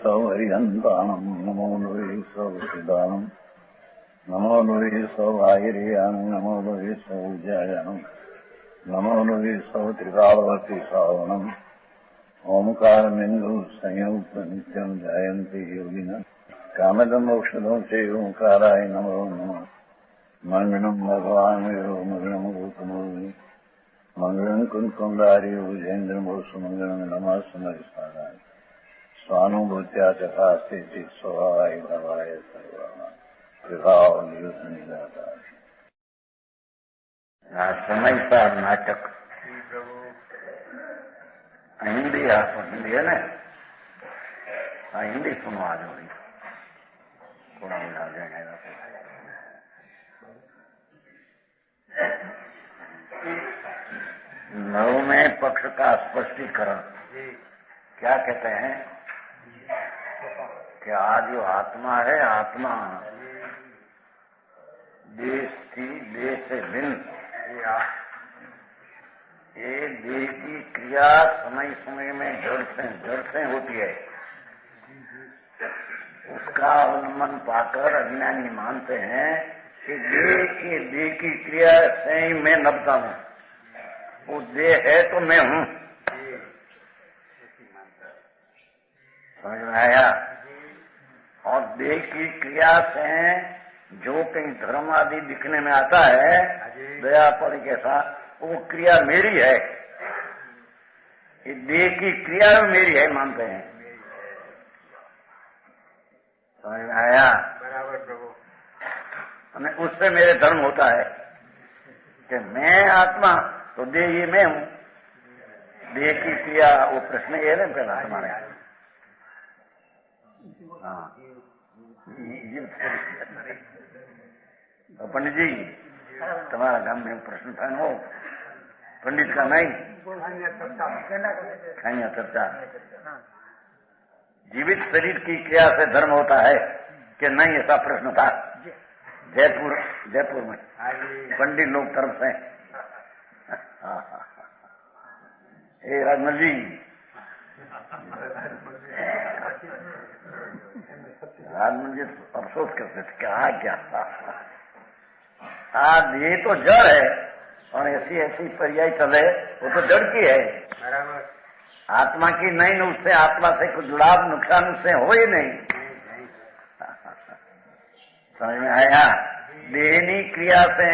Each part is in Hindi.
सौ हरिहंताणम् नमो लोहि सौ सिदानम् नमो लोहि सौ आयर्याणम् नमो लोहि सौ जयानम् नमो लोहि सौ त्रिकालवती सावनम् ओंकारमिन्दु संयुक्त नित्यम् जयन्ति योगिनः कामदम् औषधम् च ओंकाराय नमो नमः मंगलम् भगवान् विरो मंगलम् गौतमोनि मंगलम् कुंकुमधारी भुजेन्द्रमोसु मंगलम् नमः समरिसाराय स्वानुभूत्या चकास्ते स्वभावाय भवाय सर्वाः विभाव निदाता समय पर नाटक हिंदी हिंदी है ना। हिंदी सुनवा दो थोड़ा मिला जाएगा। नवमें पक्ष का स्पष्टीकरण क्या कहते हैं कि आज जो आत्मा है, आत्मा देश की देश से भिन्न, ये देह की क्रिया समय समय में जड़ से होती है। उसका अवलंबन पाकर अज्ञानी मानते हैं कि देह की क्रिया से ही मैं नबता हूँ, वो देह है तो मैं हूँ। समझ में आया? और देह की क्रिया से जो कहीं धर्म आदि दिखने में आता है, दया पड़ के साथ, वो क्रिया मेरी है। ये देह की क्रिया मेरी है मानते हैं। समझ में आया? बराबर प्रभु। उससे मेरे धर्म होता है कि मैं आत्मा तो देह ये मैं हूँ। देह की क्रिया वो प्रश्न ये है ना पहला हमारे। हाँ, पंडित जी तुम्हारा गांव में प्रश्न था हो पंडित का नहीं खाइया चर्चा। जीवित शरीर की क्रिया से धर्म होता है कि नहीं, ऐसा प्रश्न था जयपुर में पंडित लोग तरफ से। हे राजमल जी, राजमल जी अफसोस करते थे क्या आज ये तो जड़ है और ऐसी पर्याय चले, वो तो जड़ की है। आत्मा की नहीं, उससे आत्मा से कुछ जुड़ाव नुकसान उससे हो ही नहीं। समझ में आया? देहनी क्रिया से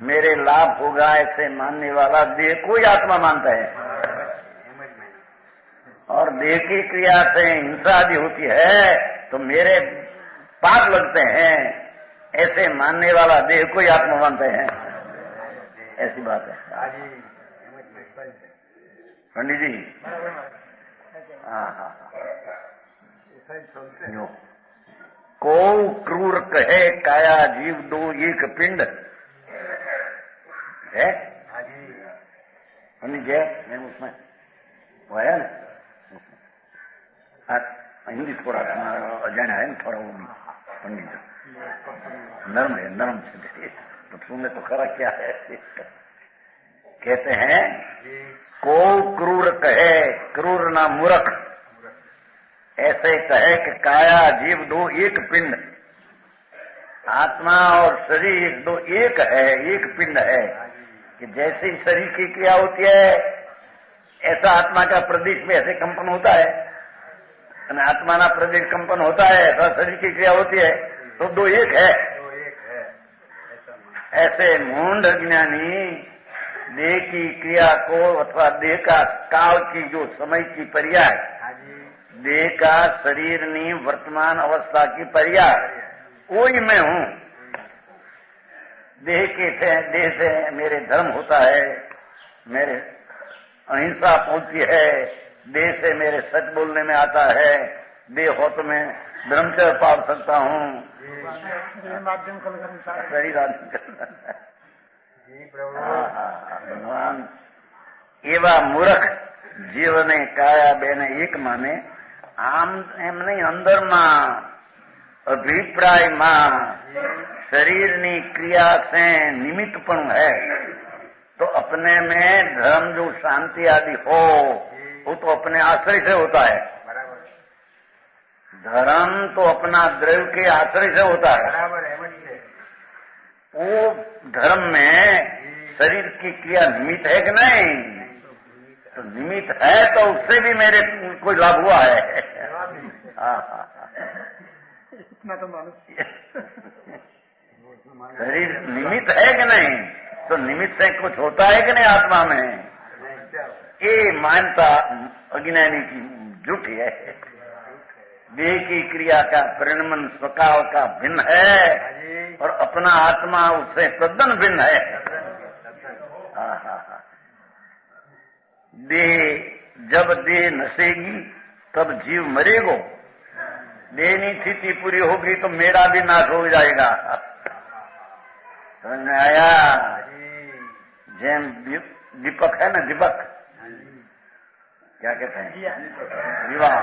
मेरे लाभ होगा ऐसे मानने वाला देह को ही आत्मा मानता है, और देह की क्रिया से हिंसा आदि होती है तो मेरे पाप लगते हैं ऐसे मानने वाला देह को ही आत्मा मानते हैं। ऐसी बात है पंडित जी। को क्रूर कहे काया जीव दो एक पिंड है पंडित जी। मैं उसमें वो है ना, हिंदी थोड़ा अजाना है ना, थोड़ा वो भी पंडित नर्म है, नर्म से तो सुनने तो खरा क्या है। कहते हैं को क्रूर कहे, क्रूर ना मूर्ख, ऐसे कहे कि काया जीव दो एक पिंड, आत्मा और शरीर दो एक है, एक पिंड है। कि जैसे शरीर की क्रिया होती है ऐसा आत्मा का प्रदेश में ऐसे कंपन होता है, आत्मा ना प्रदेश कंपन होता है, ऐसा शरीर की क्रिया होती है, तो दो एक है। ऐसे मूढ़ ज्ञानी देह की क्रिया को अथवा देह का काल की जो समय की पर्याय, देह का शरीर नी वर्तमान अवस्था की पर्याय वो ही मैं हूँ। देह से मेरे धर्म होता है, मेरे अहिंसा पहुंचती है, देह से मेरे सच बोलने में आता है, देह हो तो मैं ब्रह्मचर्य पाल सकता हूँ। शरीर भगवान एवा मूर्ख जीवने काया बेने एक माने आम एम नहीं, अंदर में अभिप्राय में शरीर नी क्रिया से निमित्तपण है तो अपने में धर्म जो शांति आदि हो वो तो अपने आश्रय से होता है। धर्म तो अपना द्रव्य के आश्रय से होता है। बराबर है। वो धर्म में शरीर की क्रिया निमित्त है कि नहीं? तो निमित्त है तो उससे भी मेरे कोई लाभ हुआ है। इतना तो मालूम। शरीर निमित्त है कि नहीं? तो निमित्त से कुछ होता है कि नहीं आत्मा में? ये मानता अज्ञानी की झूठी है। देह की क्रिया का परिणमन स्वकाल का भिन्न है और अपना आत्मा उससे तद्दन भिन्न है। देह जब देह नसेगी तब जीव मरेगो। देहनी स्थिति पूरी होगी तो मेरा भी नाश हो जाएगा। समझ में आया? जैन दीपक है ना, दीपक क्या कहते हैं, विवाह।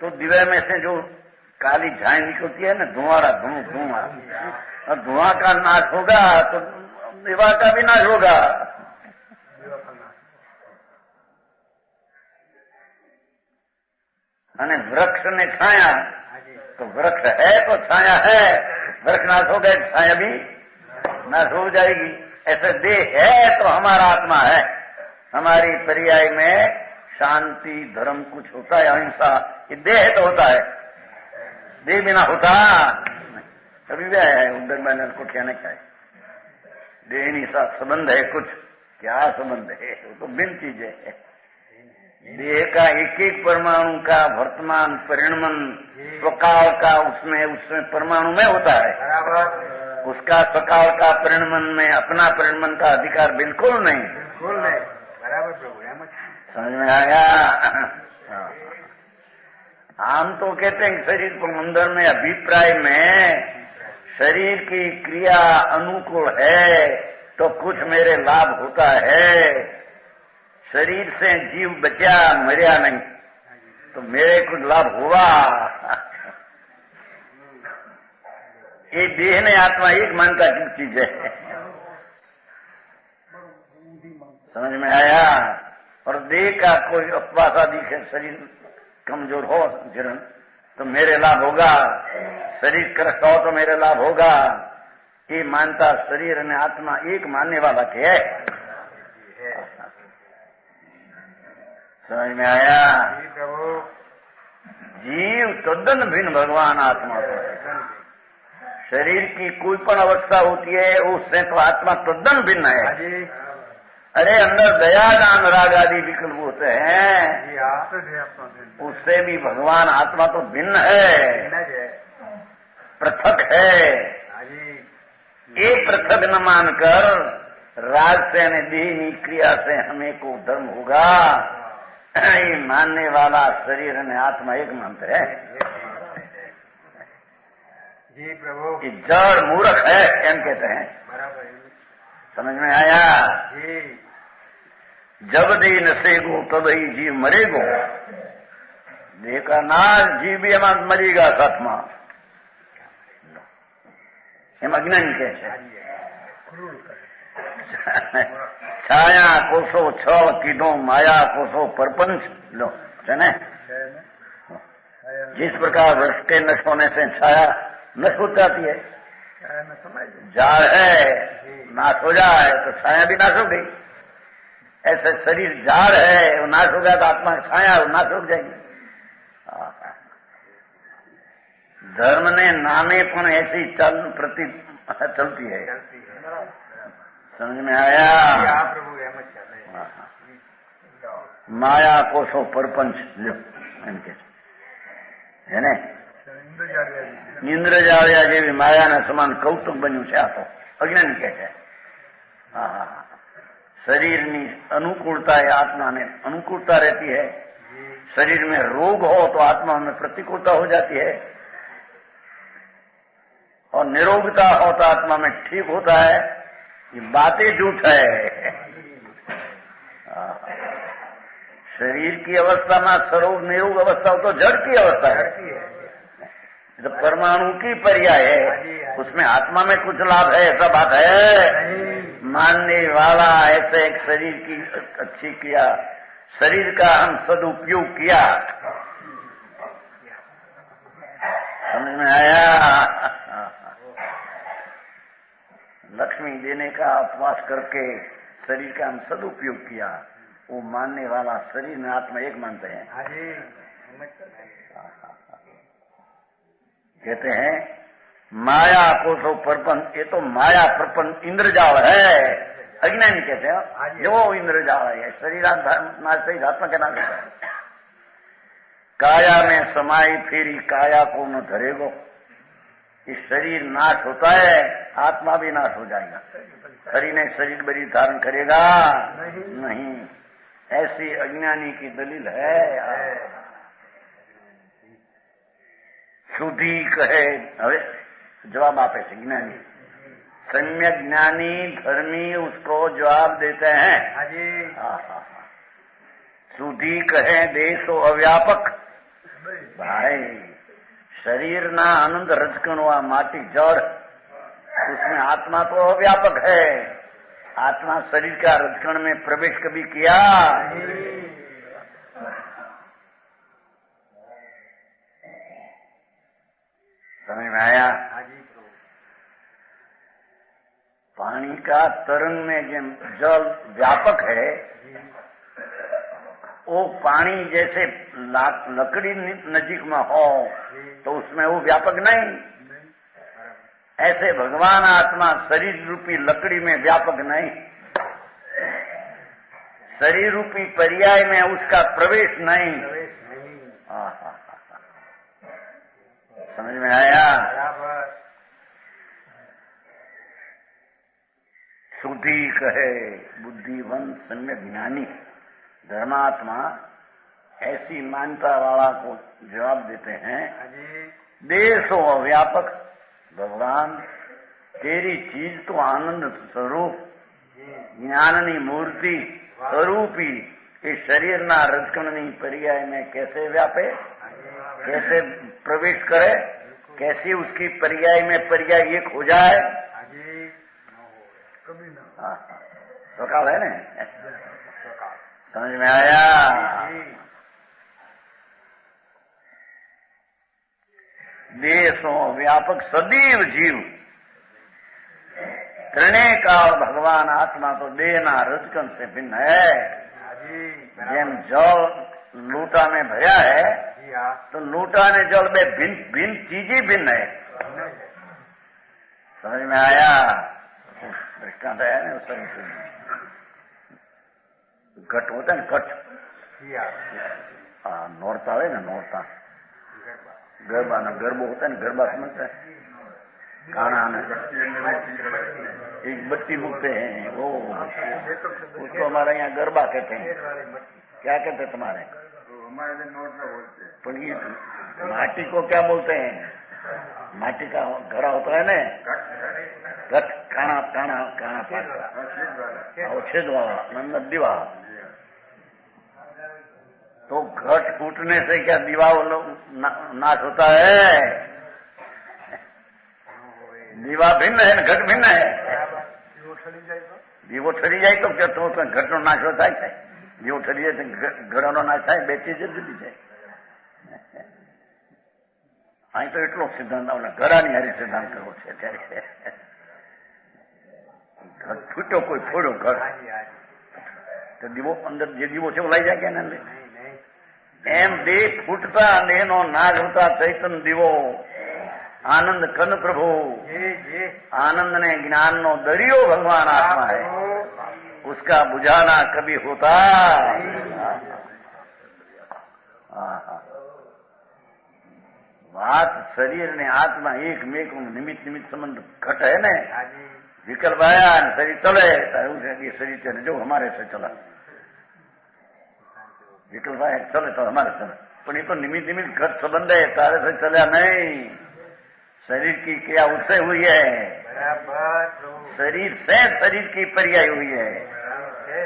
तो दिवे में से जो काली झाई निकलती है ना, धुआं, और धुआं का नाश होगा तो विवाह का भी नाश होगा। मैंने वृक्ष ने छाया तो वृक्ष है तो छाया है, वृक्ष नाश हो गए छाया भी नाश हो जाएगी। ऐसे देह है तो हमारा आत्मा है। हमारी पर्याय में शांति धर्म कुछ होता है, अहिंसा, ये देह तो होता है। देह बिना होता कभी भी है। उधर मैंने उसको कहने का है, देह नहीं सा संबंध है कुछ, क्या संबंध है? वो तो भिन्न चीजें है। देह का एक एक परमाणु का वर्तमान परिणमन स्वकाल का उसमें परमाणु में होता है। उसका स्वकाल का परिणमन में अपना परिणमन का अधिकार बिल्कुल नहीं। बराबर प्रभु, समझ में आया? हम तो कहते हैं शरीर को मंदिर में अभिप्राय में शरीर की क्रिया अनुकूल है तो कुछ मेरे लाभ होता है। शरीर से जीव बचा, मरिया नहीं, तो मेरे कुछ लाभ हुआ। ये देह ने आत्मा एक मानता की चीज है। समझ में आया? और देह का कोई अपवाद आदि है, शरीर कमजोर हो जीर्ण तो मेरे लाभ होगा, शरीर ग्रस्त हो तो मेरे लाभ होगा। ये मानता शरीर ने आत्मा एक मानने वाला के है। समझ में आया? जीव तद्दन भिन्न भगवान आत्मा को है। शरीर की कोई पण अवस्था होती है उससे तो आत्मा तद्दन भिन्न है। अरे अंदर दया दान राग आदि विकल्प होते हैं, उससे भी भगवान आत्मा तो भिन्न है, पृथक है। ये पृथक न मानकर राग से यानी देही क्रिया से हमें को धर्म होगा, ये मानने वाला शरीर ने आत्मा एक मानते है। जी प्रभु, ये जड़ मूर्ख है एम कहते हैं। समझ में आया? जब देह नसेगो तब ही जीव मरेगो। देह का नाश जीव भी हम मरेगा साथमा। हम अज्ञानी कैसे छाया कोसो छ कीडो माया कोसो परपंच लो है। जिस प्रकार वृक्ष के नष्ट होने से छाया नष्ट हो जाती है, जाड़ है नाश हो जाए तो छाया भी नाश हो गई। ऐसे शरीर जाड़ है वो नाश हो गया तो आत्मा छाया वो नाश हो जाएगी। धर्म ने नामेपन ऐसी चलती है। समझ में आया? माया कोसो परपंच लो इनके है ने इंद्र जाड़िया जेवी माया ने समान कौतुक बन्यू છે। આ તો અજ્ઞાની કહે છે। शरीरनी अनुकूलता है, आत्मा में अनुकूलता रहती है। शरीर में रोग हो तो आत्मा में प्रतिकूलता हो जाती है, और निरोगता हो तो आत्मा में ठीक होता है। ये बातें झूठ है। शरीर की अवस्था में स्वरूप निरोग अवस्था हो तो जड़ की अवस्था है। जो परमाणु की पर्याय है उसमें आत्मा में कुछ लाभ है, ऐसा बात है। मानने वाला ऐसे एक शरीर की अच्छी किया, शरीर का हम सदुपयोग किया में आया? लक्ष्मी देने का उपवास करके शरीर का हम सदुपयोग किया, वो मानने वाला शरीर में आत्मा एक मानते हैं। कहते हैं माया को तो प्रपंच, ये तो माया प्रपंच इंद्रजाल है, अज्ञानी कहते हैं जो इंद्रजाल है। शरीर नाश से आत्मा के नाश होता है। काया में समाई फेरी काया को न धरेगो। इस शरीर नाश होता है, आत्मा भी नाश हो जाएगा। शरीर ने शरीर बड़ी धारण करेगा नहीं। ऐसी अज्ञानी की दलील है। शुद्धि कहे, હવે जवाब आपे से ज्ञानी, सम्यक ज्ञानी धर्मी उसको जवाब देते हैं। शुद्धि कहे देशो अव्यापक। भाई शरीर ना आनंद रजकणवा माटी जड़, उसमें आत्मा तो अव्यापक है। आत्मा शरीर का रजकण में प्रवेश कभी किया? समझ में आया? पानी का तरंग में जो जल व्यापक है, वो पानी जैसे लकड़ी नजीक में हो तो उसमें वो व्यापक नहीं। ऐसे भगवान आत्मा शरीर रूपी लकड़ी में व्यापक नहीं। शरीर रूपी पर्याय में उसका प्रवेश नहीं। समझ में आया? शुद्धि कहे बुद्धिवन सम्यक ज्ञानी धर्मात्मा ऐसी मान्यता वाला को जवाब देते हैं। देशो अव्यापक। भगवान तेरी चीज तो आनंद स्वरूप ज्ञाननी मूर्ति स्वरूपी इस शरीर ना रजकणनी पर्याय में कैसे व्यापे, कैसे प्रवेश करे, कैसे उसकी पर्याय में पर्याय एक हो जाए? सकाल है ना? समझ में आया? देशों व्यापक सदैव जीव त्रणय काल भगवान आत्मा तो देना रजकन से भिन्न है। जेम जल लूटा में भया है तो लूटा ने जल में भिन्न चीजें भिन्न है। समझ में आया? दृष्टांत है ना? घट होता है ना, घट नौरता है ना, नौरता गरबा ना, गरबो होता है ना, गरबा समझता है? काना ने एक बत्ती मुकते हैं, वो उसको हमारे यहाँ गरबा कहते हैं। क्या कहते हैं तुम्हारे? पर ये माटी को क्या बोलते हैं? माटी का घड़ा होता है ना, घट, काना काना काना पाता और छेद वाला नदीवा। तो घट फूटने से क्या दीवा नाश होता है? दीवा भिन्न है, घट भिन्न है। दीवो ठरी जाए तो क्या तो घट नो नाश होता है? दीवो ठरी जाए तो घड़ा नो नाश થાય, બે ચીજ જુદી છે। અહીં તો એટલો સિદ્ધાંત ઘડાની હારી સિદ્ધાંત કરવો છે ત્યારે। ઘટ ફૂટ્યો, કોઈ ફોડ્યો ઘર તો દીવો અંદર જે દીવો છે ઓલાઈ જાય કે ના? એમ દેહ ફૂટતા દેહનો નાશ હોતા ચૈતન દીવો आनंद कन प्रभु। आनंद ने ज्ञान नो दरियो भगवान आत्मा है, उसका बुझाना कभी होता? बात शरीर ने आत्मा एक मेक निमित्त निमित्त संबंध घट है न। विकल्प आया शरीर चले, ये शरीर चले जो हमारे से चला। विकल्प आया चले तो हमारे चले, पर ये तो निमित्त निमित्त घट संबंध है, तारे से चला नहीं। शरीर की क्रिया उससे हुई है, शरीर से शरीर की पर्याय हुई है,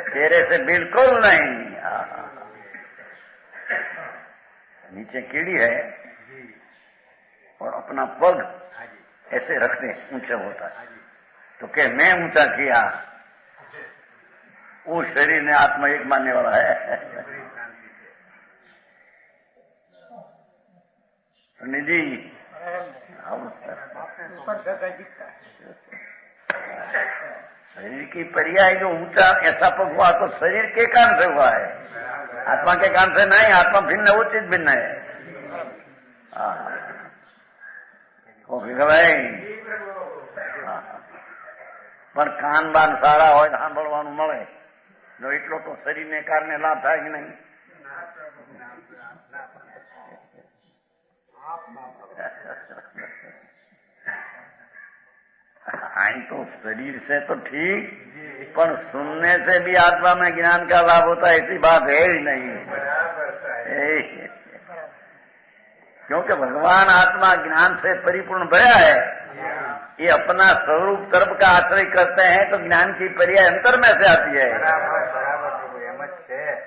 तेरे से बिल्कुल नहीं। नीचे कीड़ी है और अपना पग ऐसे रखते ऊंचा होता है तो क्या मैं ऊंचा किया? वो शरीर ने आत्मा एक मानने वाला है। निधि शरीर की पर्याय जो ऊंचा ऐसा पग हुआ तो शरीर के कारण से हुआ है, आत्मा के कारण से नहीं। आत्मा भिन्न है, वो चीज भिन्न है। પણ કાન બાન સારા હોય સાંભળવાનું મળે, જો એટલો તો શરીરને કારણે લાભ થાય કે નહીં? आई तो शरीर से तो ठीक, पर सुनने से भी आत्मा में ज्ञान का लाभ होता है, ऐसी बात है ही नहीं। क्योंकि भगवान आत्मा ज्ञान से परिपूर्ण भरा है, ये अपना स्वरूप तरफ का आश्रय करते हैं तो ज्ञान की पर्याय अंतर में से आती है,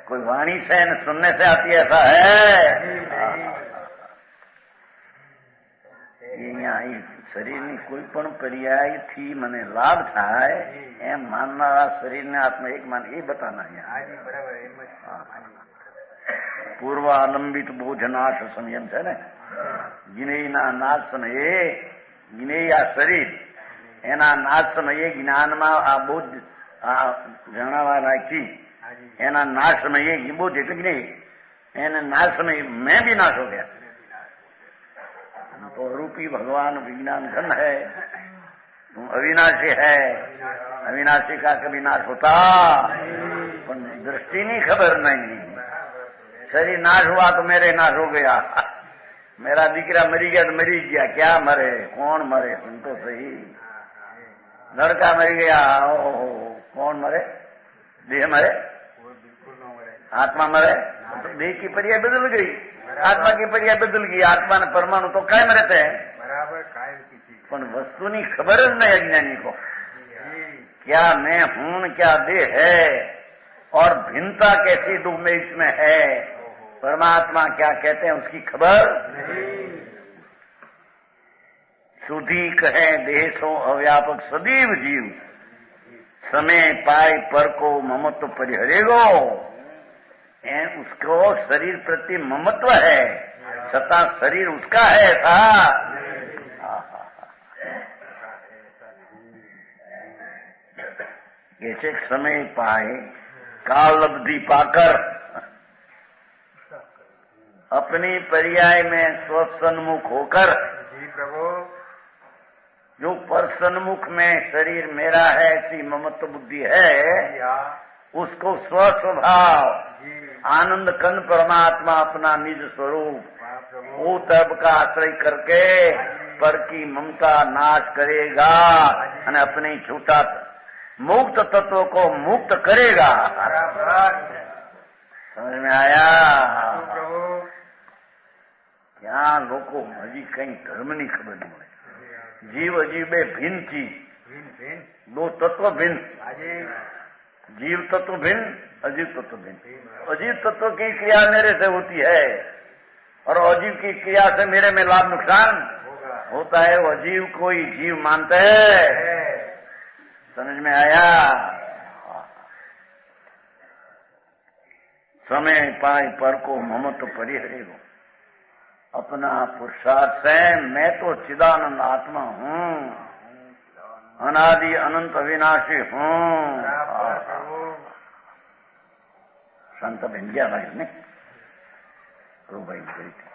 कोई वाणी से न सुनने से आती है, ऐसा है। यहाँ શરીરની કોઈ પણ પર્યાયથી મને લાભ થાય એમ માનનારા શરીરને આત્મા એક માન, એ બતાના પૂર્વ આલંબિત બોજનાશ સંયમ છે ને, જ્ઞેયના નાશ સમયે, જ્ઞેય આ શરીર એના નાશ સમયે જ્ઞાનમાં આ બોજ જણાવા રાખી એના નાશ સમયે બોજ એટલે જ્ઞેય, એને નાશ સમયે मैं भी नाश हो गया। तो रूपी भगवान विज्ञान घन है, अविनाशी है, अविनाशी का कभी नाश होता पर दृष्टि नहीं, खबर नहीं। शरीर नाश हुआ तो मेरे नाश हो गया, मेरा दीकरा मरी गया तो मरी गया, क्या मरे, कौन मरे, सुन तो सही। लड़का मर गया, ओहो कौन मरे, देह मरे, आत्मा मरे, तो देह की पर्याय बदल गई, आत्मा की पर्याय बदल गई। आत्मा ने परमाणु तो कायम रहते हैं, बराबर कायम की चीज, पर वस्तु नहीं खबर नहीं अज्ञानी को, क्या मैं हूं, क्या देह है, और भिन्नता कैसी डूब में इसमें है, परमात्मा क्या कहते हैं उसकी खबर नहीं। सुधी कहे देह सो अव्यापक सदैव जीव, समय पाए पर को ममत्व परिहरेगो। उसको शरीर प्रति ममत्व है, सता शरीर उसका है ऐसा। जैसे समय पाए, काल अवधि पाकर अपनी पर्याय में स्वसन्मुख होकर, जी प्रभु, जो पर सन्मुख में शरीर मेरा है ऐसी ममत्व बुद्धि है, उसको स्वस्वभाव आनंद कंद परमात्मा अपना निज स्वरूप वो तब का आश्रय करके पर की ममता नाश करेगा और अपने छूटा मुक्त तत्व को मुक्त करेगा। समझ में आया? क्या लोगों हजी कहीं धर्म नहीं खबर नहीं पड़े। जीव अजीब भिन्न चीज, दो तत्व भिन्न, जीव तत्व भिन्न, अजीव तत्व भिन्न। अजीव तत्व की क्रिया मेरे से होती है और अजीव की क्रिया से मेरे में लाभ नुकसान होता है, वो अजीव को ही जीव मानते हैं। समझ में आया? समय पाए पर को ममत्व परिहरेगो, अपना पुरुषार्थ से मैं तो चिदानंद आत्मा हूँ, अनादि अनंत अविनाशी हूँ। शांताबेन गया भाई ने रूबाई गई थी,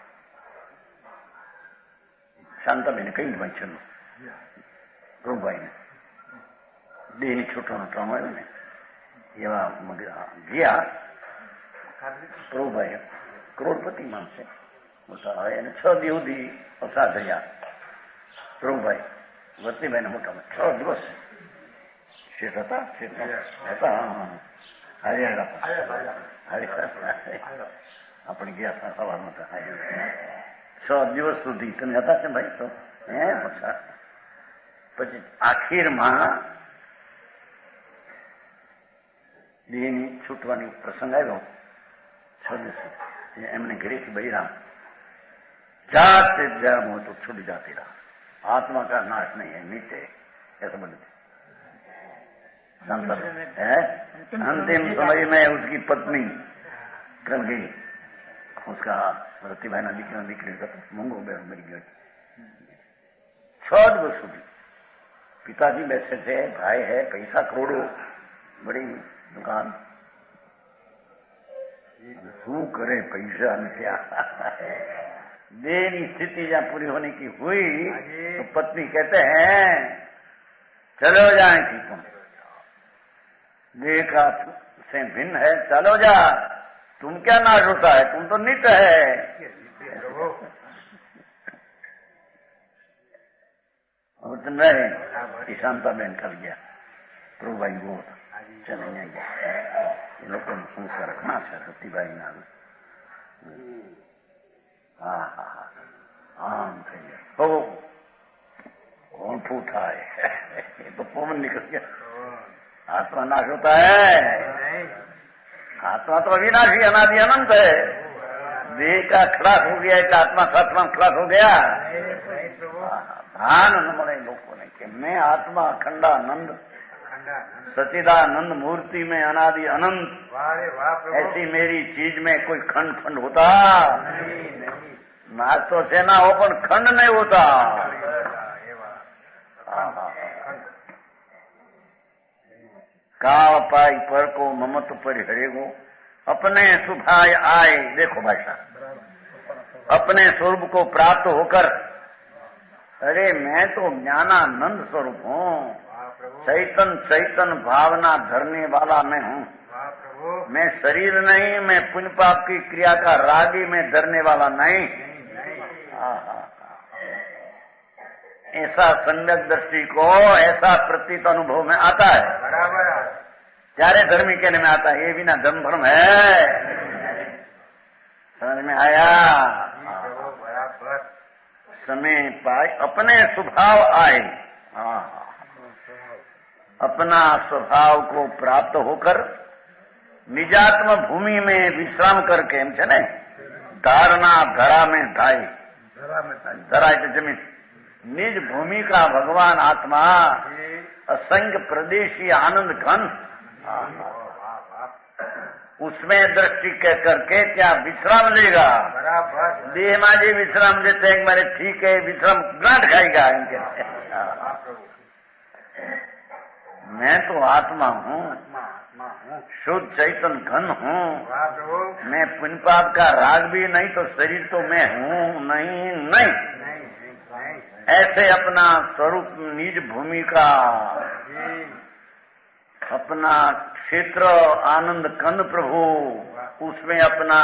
शांताबेन कई भाई चलो रूबाई ने देह छूटવાનો ટાઈમ આવ્યો ને એવા ગયા પ્રભુભાઈ કરોડપતિ માણસે મોટા હોય અને 6 દિવસ સુધી પસાર થયા પ્રભુભાઈ વતીભાઈ ના મોટામાં 6 દિવસ શેઠ હતા હરિયાણા આપણે ગયા હતા સવારમાં 6 દિવસ સુધી તમે હતા છે ભાઈ તો પછી આખીરમાં દેહની છૂટવાની પ્રસંગ આવ્યો 6 દિવસ એમને ઘરેથી બૈરા जाते जन्म हो तो छूट जाती रहा, आत्मा का नाश नहीं है, नीचे ऐसा बोलते है। अंतिम समय में उसकी पत्नी कर गई, उसका रति भाई ना निकली मूंगो मरी गई, सहज वस्तु भी। पिताजी बैठे थे, भाई है, पैसा करोड़ों, बड़ी दुकान, શું કરે પૈસા ને क्या देह स्थिति जहाँ पूरी होने की हुई तो पत्नी कहते हैं चलो जाए कि तुम देह का से भिन्न है, चलो जा, तुम क्या नाश होता है, तुम तो नित्य है। और तुम रहे शांता बहन कर गया प्रभु भाई वो चले जाएंगे ये लोग को संस्कार रखना सरस्वती भाई ना। हाँ हाँ हाँ आम थे हो कौन फूटा है ये तो पवन निकल गया। आत्मा नाश होता है, आत्मा तो अविनाशी अनादि अनंत है। देह का खलास हो गया एक आत्मा सात्मा खलास हो गया। भान न મળે લોકોને કે मैं आत्मा अखंडानंद सचिदानंद मूर्ति में अनादि अनंत, ऐसी मेरी चीज में कोई खंड खंड होता नाश तो सेना हो पर खंड नहीं होता। काल पाई पर को ममत्व पर हरेगो अपने सुभाय आए। देखो भाषा, अपने स्वरूप को प्राप्त होकर, अरे मैं तो ज्ञानानंद स्वरूप हूँ, चैतन चैतन भावना धरने वाला मैं हूँ। मैं शरीर नहीं, मैं पुण्य पाप की क्रिया का रागी में धरने वाला नहीं। ऐसा सम्यक दृष्टि को ऐसा प्रतीत अनुभव में आता है, ત્યારે धर्मी कहने में आता है, ये बिना धर्म भ्रम है। समझ में आया? समय पाए अपने स्वभाव आए, अपना स्वभाव को प्राप्त होकर निजात्म भूमि में विश्राम करके एम छे ने धारणा धरा में धाई, धरा એટલે जमीन, निज भूमि का भगवान आत्मा असंख्य प्रदेशी आनंद घन, उसमें दृष्टि कह करके क्या विश्राम लेगा। देह माजी विश्राम देते हैं, मेरे ठीक है विश्राम गांठ खाएगा इनके। मैं तो आत्मा हूँ, शुद्ध चैतन घन हूँ, मैं पुण्य पाप का राग भी नहीं, तो शरीर तो मैं हूँ नहीं। ऐसे अपना स्वरूप निज भूमि का अपना क्षेत्र आनंद कंद प्रभु, उसमें अपना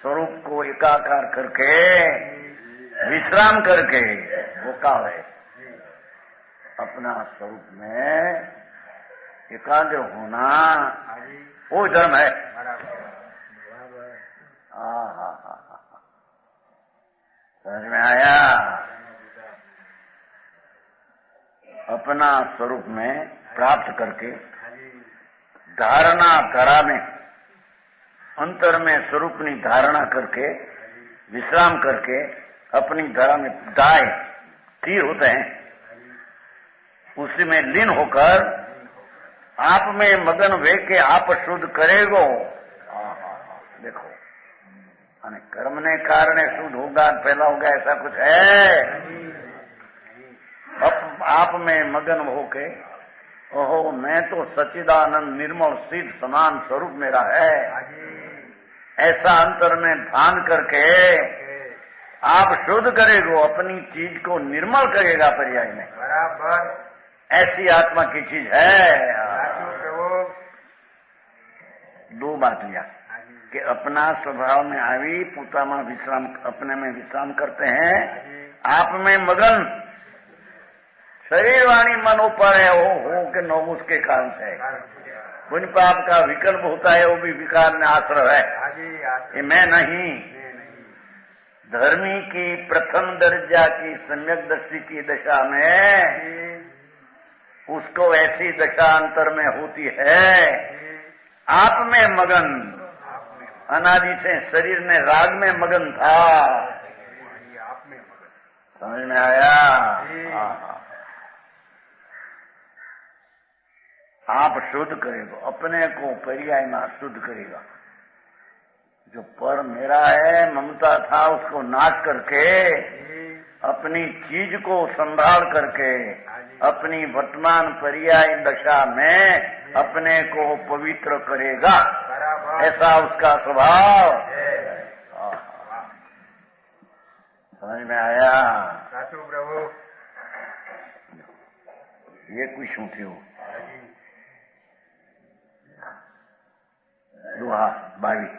स्वरूप को एकाकार करके विश्राम करके वो का है अपना स्वरूप में एकाग्र होना, वो धर्म है। समझ में आया? अपना स्वरूप में प्राप्त करके धारणा धरा में अंतर में स्वरूप की धारणा करके विश्राम करके अपनी धरा में दाए स्थिर होते हैं, उसी में लीन होकर आप में मगन वे के आप शुद्ध करेगो। देखो अने कर्म ने कारण शुद्ध होगा पहला होगा ऐसा कुछ है? आप में मगन होके ओहो मैं तो सच्चिदानंद निर्मल सिद्ध समान स्वरूप मेरा है, ऐसा अंतर में ध्यान करके आप शुद्ध करेगो, अपनी चीज को निर्मल करेगा पर्याय में। बराबर ऐसी आत्मा की चीज है। दो बात लिया कि अपना स्वभाव में आवी पोता में विश्राम, अपने में विश्राम करते हैं, आप में मगन शरीर वाणी मन ऊपर है हो के नो उसके कारण से पुण्य पाप का विकल्प होता है, वो भी विकार में आश्रय है, ये मैं नहीं। धर्मी की प्रथम दर्जा की सम्यक दृष्टि की दशा में उसको ऐसी दशा अंतर में होती है, आप में मगन, अनादि से शरीर ने राग में मगन था। समझ में आया? आप शुद्ध करेगा, अपने को पर्याय में शुद्ध करेगा। जो पर मेरा है ममता था उसको नाश करके अपनी चीज को संभाल करके अपनी वर्तमान पर्याय दशा में अपने को पवित्र करेगा, ऐसा उसका स्वभाव। समझ में आया? साचू प्रभु। ये कुछ શું થયું? दुहा 22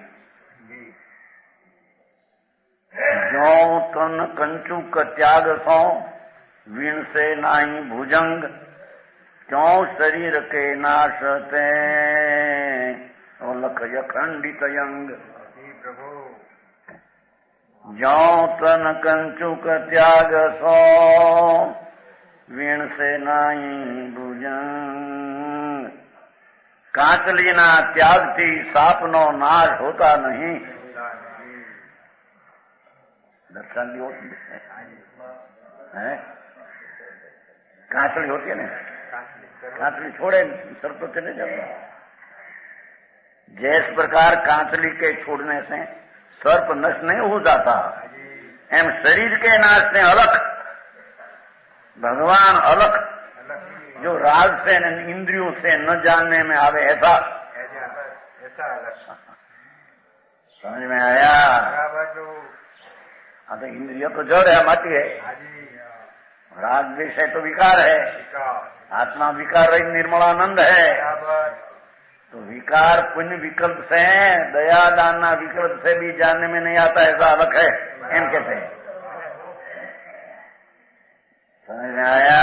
जो तन कंचुक त्याग सो वीण से नाही भुजंग, क्यों शरीर के नाश ते लख अखंडित अंग। जो तन कंचुक त्याग सो वीण से नाही भुजंग, कांचलीना त्यागथी सापनो नाश होता नहीं। दर्शन भी होती है, कांचली होती है ना, कांचली छोड़े सर्प तो चले जाता। जिस प्रकार कांचली के छोड़ने से सर्प नष्ट नहीं हो जाता, एम शरीर के नाश से अलग भगवान अलग जो राग से इंद्रियों से न जानने में आवे, ऐसा समझ में आया? हाँ, तो इंद्रिय तो जड़ है, माटी है, राग द्वेष है तो विकार है, आत्मा विकार रही निर्मलानंद है। तो विकार पुण्य विकल्प से, दया दाना विकल्प से भी जानने में नहीं आता, ऐसा अलग है, एम कहते हैं। समझ में आया?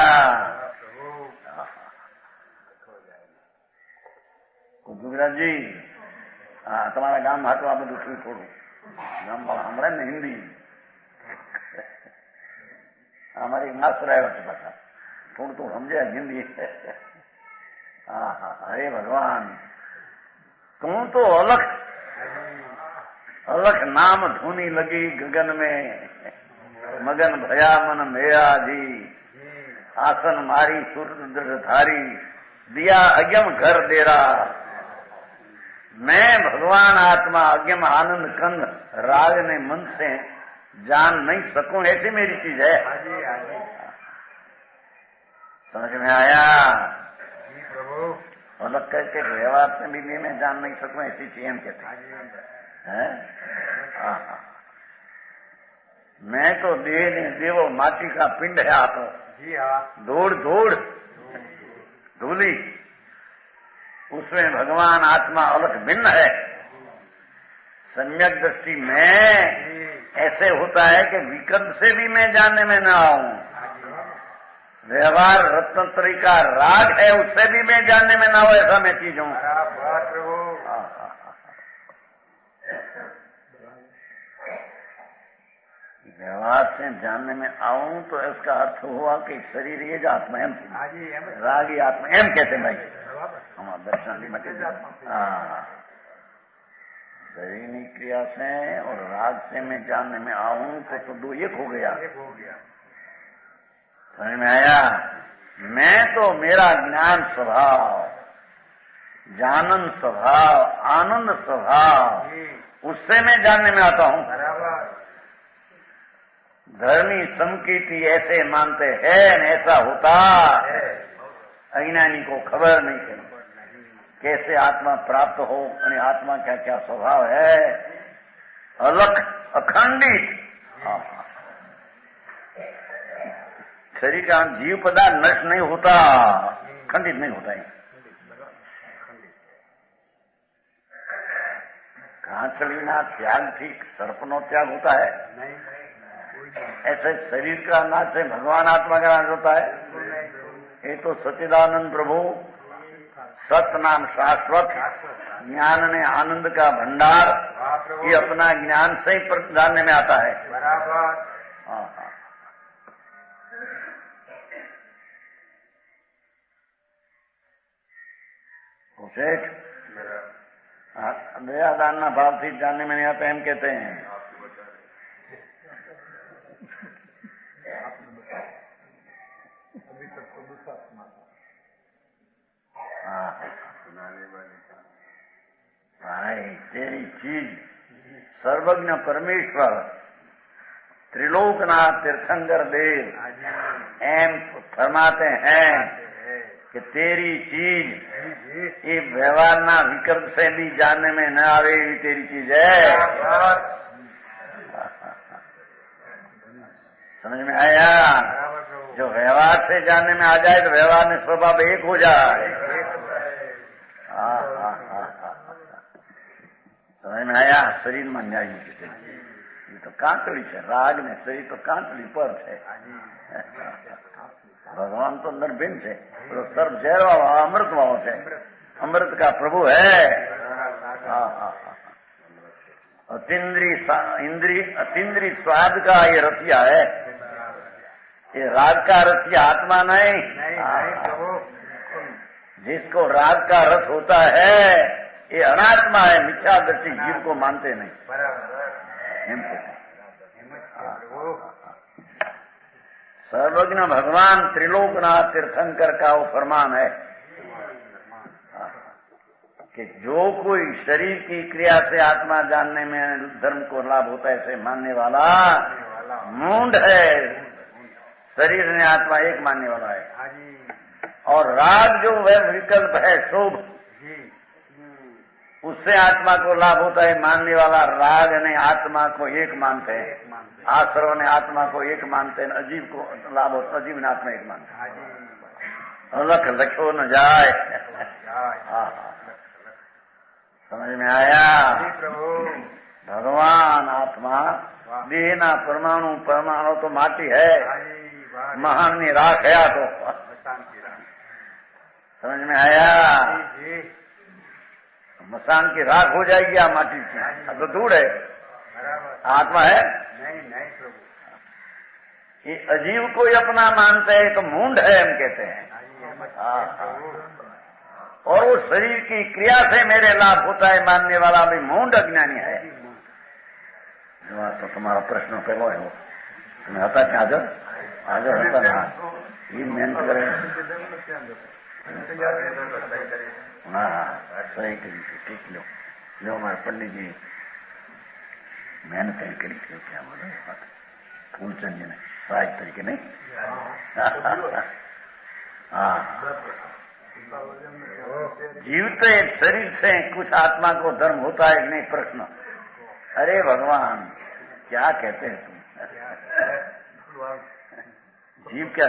गुजरात जी, हाँ, तुम्हारा गाम हाथों आप दूसरी छोड़ो, गाम वाला हमारा न हिंदी हमारी मास्टर है भाषा, थोड़ा तो समझे हिंदी। हाँ हाँ, अरे भगवान, तुम तो अलग अलग नाम धुनी लगी गगन में, मगन भया मन मेरा जी, आसन मारी सूर्य धारी, दिया अज्ञम घर डेरा। मैं भगवान आत्मा अज्ञम आनंद कंद राग ने मन से जान नहीं सकूं, ऐसी मेरी चीज है। समझ में आया? अलग करके व्यवहार से भी मैं जान नहीं सकूं, ऐसी चीज हम कहते हैं। मैं तो देवो माटी का पिंड है, आप दौड़ दौड़ धूली, उसमें भगवान आत्मा अलग भिन्न है। सम्यक दृष्टि में ऐसे होता है कि विकल्प से भी मैं जानने में न आऊं, व्यवहार रत्नत्रयी का राग है उससे भी मैं जानने में ना हो, ऐसा मैं चीज हूं। व्यवहार से जानने में आऊं तो इसका अर्थ हुआ कि शरीर ये जो आत्मा एम रागी आत्मा एम कहते हैं भाई, हमारा दर्शन भी मटे। शरीर क्रिया से और राग से मैं जानने में आऊं तो दो एक हो गया। समझ में आया? मैं तो मेरा ज्ञान स्वभाव, जानन स्वभाव, आनंद स्वभाव, उससे मैं जानने में आता हूं। धर्मी समकीर्ति ऐसे मानते हैं, ऐसा होता, अज्ञानी को खबर नहीं है कैसे आत्मा प्राप्त हो और आत्मा क्या क्या स्वभाव है, अलग अखंडित। शरीर का जीव पदार्थ नष्ट नहीं होता, खंडित नहीं होता है। कांचलीना त्याग ठीक सर्पनो त्याग होता है, ऐसे शरीर का नाश है, भगवान आत्मा का नाश होता है। ये तो सच्चिदानंद प्रभु सतनाम शाश्वत ज्ञान ने आनंद का भंडार, ये अपना ज्ञान से ही जानने में आता है। शेख दया दानना भाव से जानने में नहीं आता, हम कहते हैं। भाई तेरी चीज सर्वज्ञ परमेश्वर त्रिलोकनाथ तीर्थंकर देव एम फरमाते हैं कि तेरी चीज ये व्यवहार ना विकल्प से भी जानने में न आवे, तेरी चीज है। समझ में आया? जो व्यवहार से जानने में आ जाए तो व्यवहार में स्वभाव एक हो जाए। समझ में आया? शरीर मान जाएगी किसी ये तो कांटली है, राग में शरीर तो कांटली पर है। भगवान तो अंदर भिन्न है, तो सर्व जहर वाला अमृत वाला है, अमृत का प्रभु है। अतीन्द्रिय स्वाद का ये रसिया है, ये राग का रसिया आत्मा नहीं। जिसको राग का रस होता है ये अनात्मा है, मिथ्या दृष्टि जीव को मानते नहीं। सर्वज्ञ भगवान त्रिलोकनाथ तीर्थंकर का वो फरमान है कि जो कोई शरीर की क्रिया से आत्मा जानने में धर्म को लाभ होता है ऐसे मानने वाला मूंढ है। शरीर ने आत्मा एक मानने वाला है। और राग जो वह विकल्प है शोभ, उससे आत्मा को लाभ होता है मानने वाला राग ने आत्मा को एक मानते हैं। आश्रव ने आत्मा को एक मानते हैं, अजीब को लाभ होता, अजीब ने आत्मा एक मानते हैं। लख लखो न जाए। समझ में आया? भगवान आत्मा देना परमाणु, परमाणु तो माटी है, महान में राख है तो। समझ में आया? मसान की राख हो जाएगी या माटी की? अब तो दूर है, आत्मा है नहीं प्रभु। ये अजीव को ही अपना मानते हैं तो मूंढ है हम कहते हैं। और वो शरीर की क्रिया से मेरे लाभ होता है मानने वाला भी मूंढ अज्ञानी है। तो तुम्हारा प्रश्न पहले है, तुम्हें होता क्या आज होता ना ये मेहनत करें। हाँ सही करी, ठीक लो हमारे पंडित जी मेहनत करी थी। क्या बोले फूलचंद जी ने सहज तरीके नहीं। हाँ जीवते शरीर से कुछ आत्मा को धर्म होता है कि नहीं? प्रश्न। अरे भगवान क्या कहते हैं तुम? जीव क्या?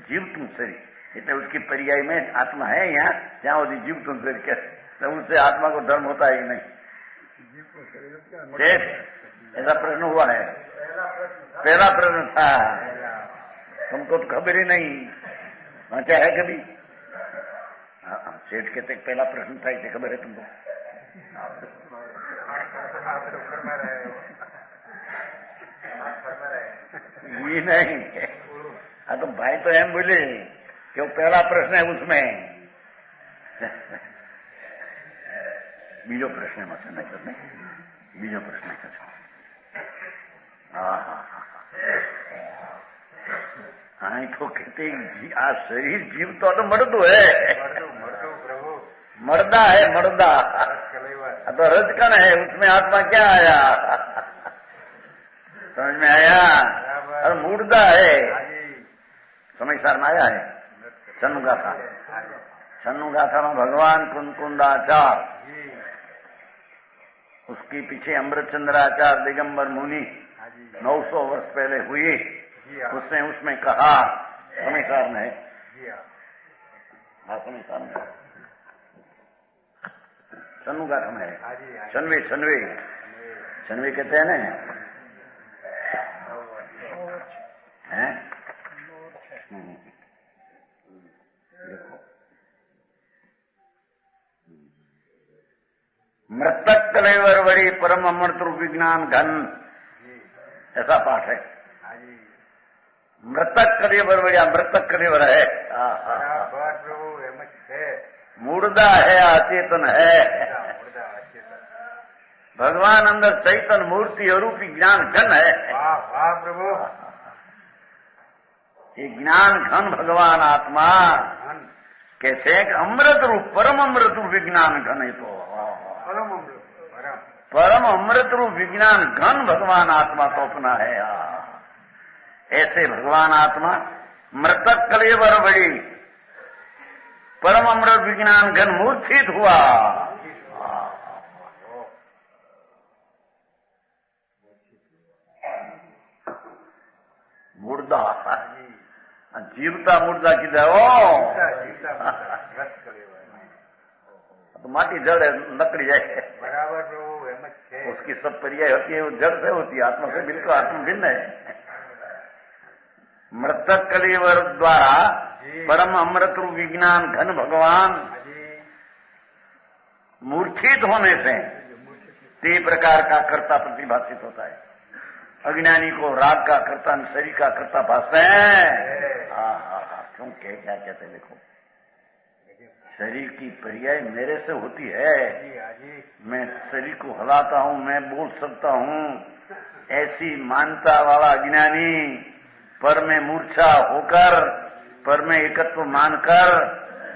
जीव तुम शरीर, इतने उसकी पर्याय में आत्मा है यहाँ, जहाँ वो जीव तुम शरीर कैसे, तो उससे आत्मा को धर्म होता है कि नहीं? ऐसा प्रश्न हुआ है, पहला प्रश्न था। तुमको तो खबर ही नहीं, वहां क्या है कभी? सेठ कहते पहला प्रश्न था, इसे खबर है तुमको? ये नहीं। हाँ तो भाई तो एम बोले कि वो पहला प्रश्न है उसमें बीजो प्रश्न है, मत नहीं करने बीजो प्रश्न है। हाँ तो कहते आ शरीर जीव तो मर्दो है, मर्दा है, मर्दा तो रजकण है, उसमें आत्मा क्या आया? समझ में आया? और मुर्दा है, समझ सार में आया है। छन्नु गाथा में भगवान कुंकुंडाचार, उसके पीछे अमृतचंद्राचार्य दिगंबर मुनि 900 वर्ष पहले हुई, उसने उसमें कहा, समीसार में, हाँ समीसार में छन्नु गाथा में है, छनवे कहते हैं ना, हैं? देखो मृतक कलेवर बड़ी परम अमृत रूप विज्ञान घन, ऐसा पाठ है। मृतक कलेवर बढ़िया, मृतक कलेवर है, मुर्दा है, अचेतन है। भगवान अंदर चैतन मूर्ति और रूपी ज्ञान घन है। वाह प्रभु, ये ज्ञान घन भगवान आत्मा कैसे अमृत रूप, परम अमृत रूप विज्ञान घन है। तो परम अमृत रूप विज्ञान घन भगवान आत्मा तो अपना है। ऐसे भगवान आत्मा मृतक कलेवर बड़ी परम अमृत विज्ञान घन मूर्छित हुआ। मुर्दा जीवता मुर्दा किधर हो? तो माटी जड़ है, लकड़ी है बराबर प्रभु एम है। उसकी सब पर्याय होती है, वो जड़ से होती है, आत्मा से बिल्कुल आत्मा भिन्न है। मृतक कलेवर द्वारा परम अमृत रूप विज्ञान घन भगवान मूर्छित होने से ते प्रकार का कर्ता प्रतिभाषित होता है। अज्ञानी को राग का कर्ता, शरीर का कर्ता भासते हैं। क्यों क्या कहते हैं? देखो, शरीर की पर्याय मेरे से होती है, मैं शरीर को हिलाता हूं, मैं बोल सकता हूं, ऐसी मानता वाला अज्ञानी पर में मूर्छा होकर, पर में एकत्व मानकर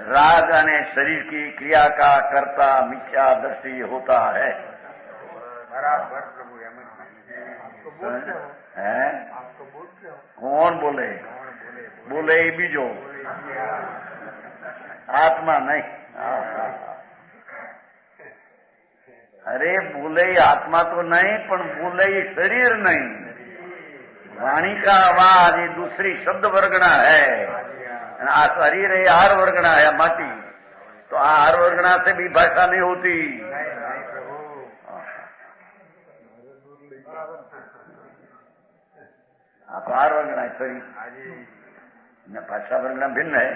राग अने शरीर की क्रिया का कर्ता मिथ्या दृष्टि होता है। बराबर प्रभु आपको बोलते हो, आपको बोलते हो। कौन बोले? बोले ही बीजो, आत्मा नहीं। अरे बोले ही आत्मा तो नहीं, पण बोले ही शरीर नहीं। वाणी का आवाज ये दूसरी शब्द वर्गना है, आ शरीर है आर वर्गना है, माटी तो आर वर्गना से भी भाषा नहीं होती। आप आर वर्गना है शरीर, भाषा वर्गना भिन्न है।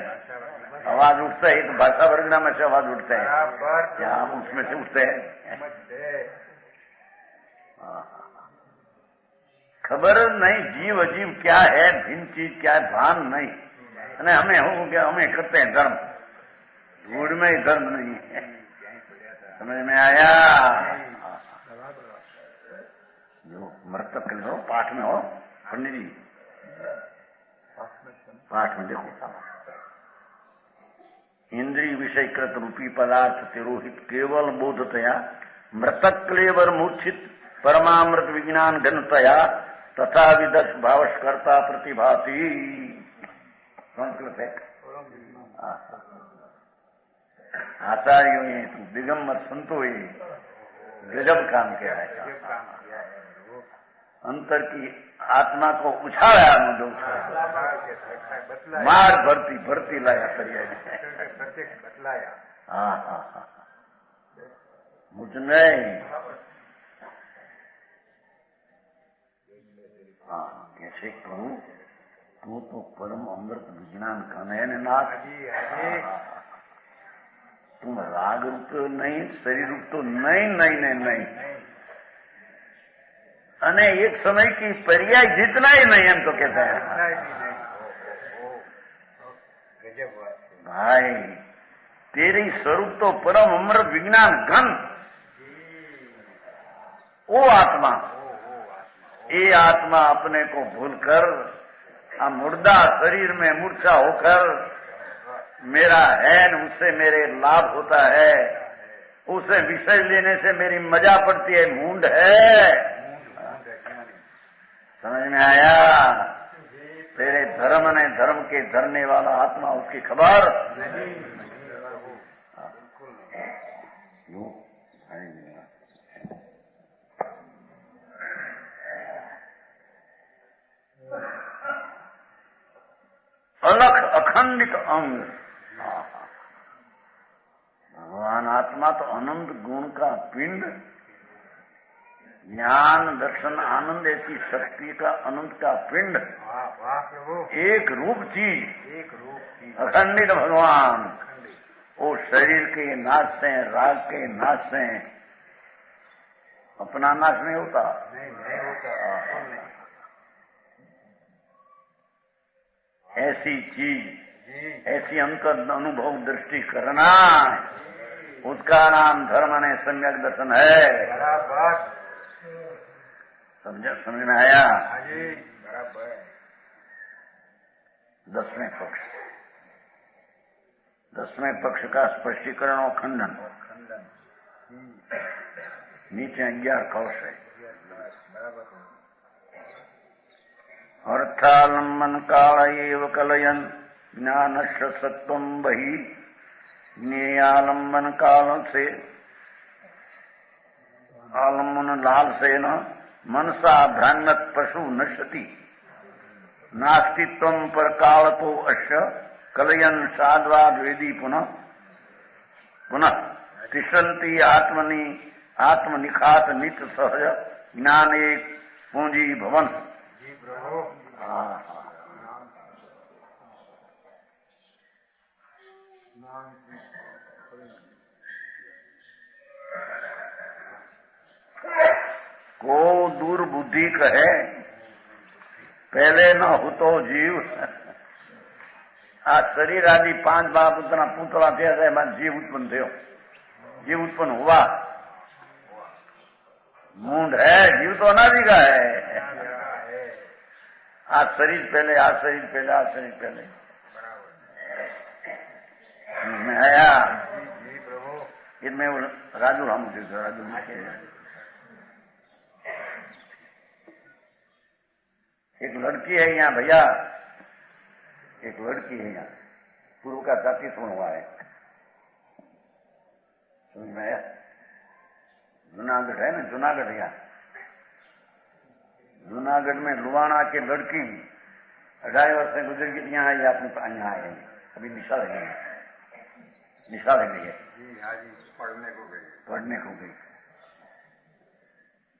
आवाज उठता है तो भाषा वर्गना में से आवाज उठते हैं, क्या हम उसमें से उठते हैं? खबर नहीं जीव अजीव क्या है, भिन्न चीज क्या है, भान नहीं। અને અમે હું કે અમે करते हैं धर्म, धूड़ में ही धर्म नहीं है। समझ में आया? जो मृतक हो पाठ में हो पंडित जी, पाठ में देखो, इंद्रिय विषयकृत रूपी पदार्थ तिरोहित केवल बोधतया मृतक क्लेवर मूर्छित परमामृत विज्ञान घनतया तथा विदर्श भावस्कर्ता प्रतिभाति। संस्कृत है। आचार्यों ने दिगंबर संतों गजब काम किया है। अंतर की आत्मा को उछाड़ा, मार भरती भरती लाया बतलाया। हाँ, मुझ नहीं। कैसे कहूँ, तू तो परम अमृत विज्ञान का नयन नाथ। तुम राग रूप तो नहीं, शरीर रूप तो नहीं, नहीं नहीं नहीं, अने एक समय की पर्याय जितना ही नहीं, हम तो कहते हैं भाई तेरी स्वरूप तो परम अमृत विज्ञान घन, वो आत्मा, ये आत्मा अपने को भूलकर मुर्दा शरीर में मूर्छा होकर मेरा है न उससे मेरे लाभ होता है, उसे विषय लेने से मेरी मजा पड़ती है, मूंड है। समझ में आया? तेरे धर्म ने धर्म के धरने वाला आत्मा, उसकी खबर अलख अखंडित अंग। भगवान आत्मा तो अनंत गुण का पिंड, ज्ञान दर्शन आनंद ऐसी शक्ति का अनंत का पिंड, एक रूप चीज, अखंडित भगवान। वो शरीर के नाश से, राग के नाश से अपना नाश नहीं होता। नहीं होता। ऐसी चीज, ऐसी अंतर अनुभव दृष्टि करना, उसका नाम धर्म ने सम्यक दर्शन है। समझ में आया? दसवें पक्ष का स्पष्टीकरण और खंडन। नीचे 11 कौश है। अर्थालंबन काल एव कलयन ज्ञान सत्वम बही ज्ञेयालंबन काल से आलम्बन लाल से न मनसा भ्रान्यत पशु नश्यति नास्तित्वम पर काल तो अश्य कलयन साध्वाद वेदी पुनः पुनः तिष्ठन्ति आत्मनि आत्मनिखात नित्य सहज ज्ञान एक पूंजी भवन। को दूर बुद्धि कहे पहले न हो तो जीव आ शरीर आदि 5 बाप उतना पूतला थे जीव उत्पन्न थे जीव उत्पन्न हुआ मूंड है जीव तो अनादि का है। आज शरीर पहले आज शरीर पहले आज शरीर पहले मैं आया इनमें राजू हम राजू एक लड़की है यहाँ भैया एक लड़की है यहाँ पूर्व का जाति सुन हुआ है समझ में आया। जूनागढ़ है ना जूनागढ़ यहाँ जूनागढ़ में लुवाना के लड़की 2.5 वर्ष से गुजर गई यहाँ आई अपने यहाँ आए अभी निशा लगी है पढ़ने को गई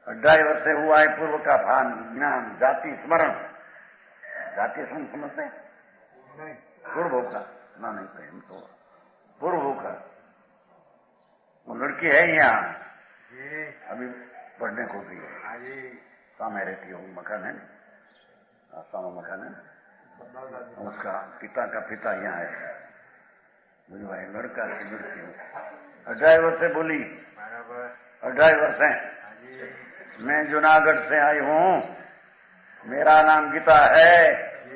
2.5 वर्ष से हुआ है पूर्व का भान ज्ञान जाति स्मरण समझते पूर्व का ना नहीं हम तो पूर्व का वो लड़की है यहाँ अभी पढ़ने को भी सामने रहती है मकान है सामा मकान है उसका पिता का पिता यहाँ है मुझे भाई लड़का की लड़की 2.5 वर्ष से बोली 2.5 वर्ष है मैं जूनागढ़ से आई हूँ मेरा नाम गीता है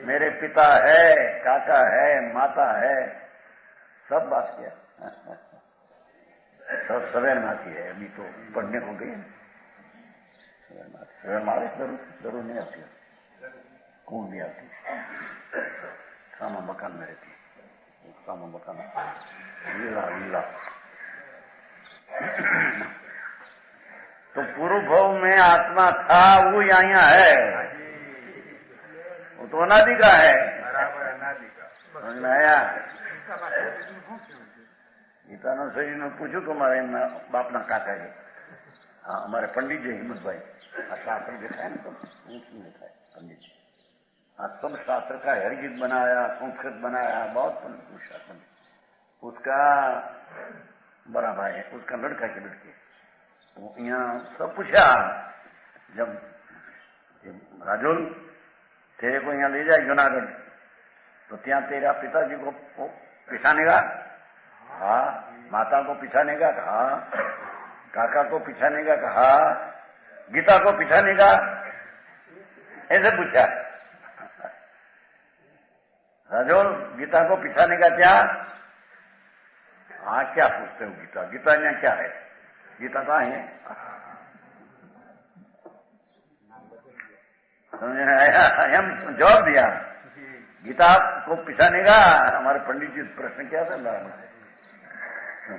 मेरे पिता है काका है माता है सब बात किया सब सवेर में आती है अभी तो पढ़ने को गई सवेर में जरूर नहीं आती कौन भी आती सामा मकान में रहती है सामा मकान लीला तो पूर्व भाव में आत्मा था वो यहाँ है वो तो अनादि का है समझ में आया। गीता नो शरीर ने पूछू तो हमारे बाप ना काका है हाँ हमारे पंडित जी हिम्मत भाई शास्त्र लिखा है ना तो लिखा है पंडित जी हाँ सब शास्त्र का हरिगीत बनाया संस्कृत बनाया बहुत शासन उसका बड़ा भाई है उसका लड़का के लड़के तो यहाँ सब पूछा जब राजोल तेरे को यहाँ ले जाए जूनागढ़ तो ત્યાં तेरा पिताजी को पिछानेगा हाँ माता को पिछानेगा हाँ काका को पिछानेगा हाँ गीता को पिछानेगा ऐसे पूछा राजोल गीता को पिछानेगा क्या हाँ क्या पूछते हो गीता यहाँ क्या है गीता कहाँ है हम जवाब दिया गीता को पिछानेगा हमारे पंडित जी प्रश्न क्या था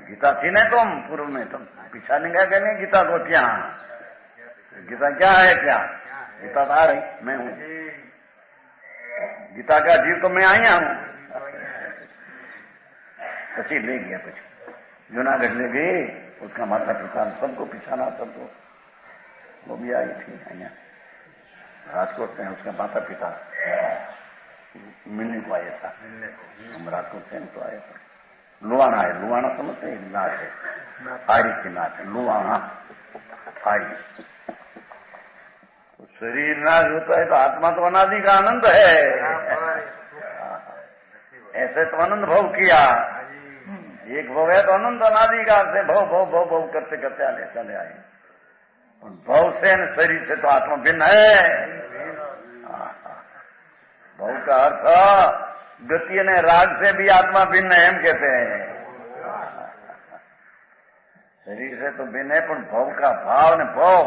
गीता थी ना तुम पूर्व में तुम पिछानेगा क्या नहीं गीता को क्या गीता क्या है क्या गीता तो आ रही मैं हूँ गीता का जीव तो मैं आया हूँ પછી ले गया પછી जूनागढ़ ले गए उसका माता पिता सबको पिछाना सबको वो भी आई थी यहाँ राजकोट में उसका माता पिता मिलने को आया था हम राजकोट से तो आए थे लुवाना है लुवाना समझते हैं नाच है आरी की नाच है लुवाना आरी तो शरीर नाच होता है तो आत्मा तो अनादि का आनंद है ऐसे तो आनंद भव किया एक भव है तो अनंत अनादि का से भव भव भव भव करते करते आने चले आए भव से शरीर से तो आत्मा भिन्न है भव का अर्थ गति ने राग से भी आत्मा भिन्न है हम कहते हैं शरीर से तो भिन्न है पर भव का भाव ने भव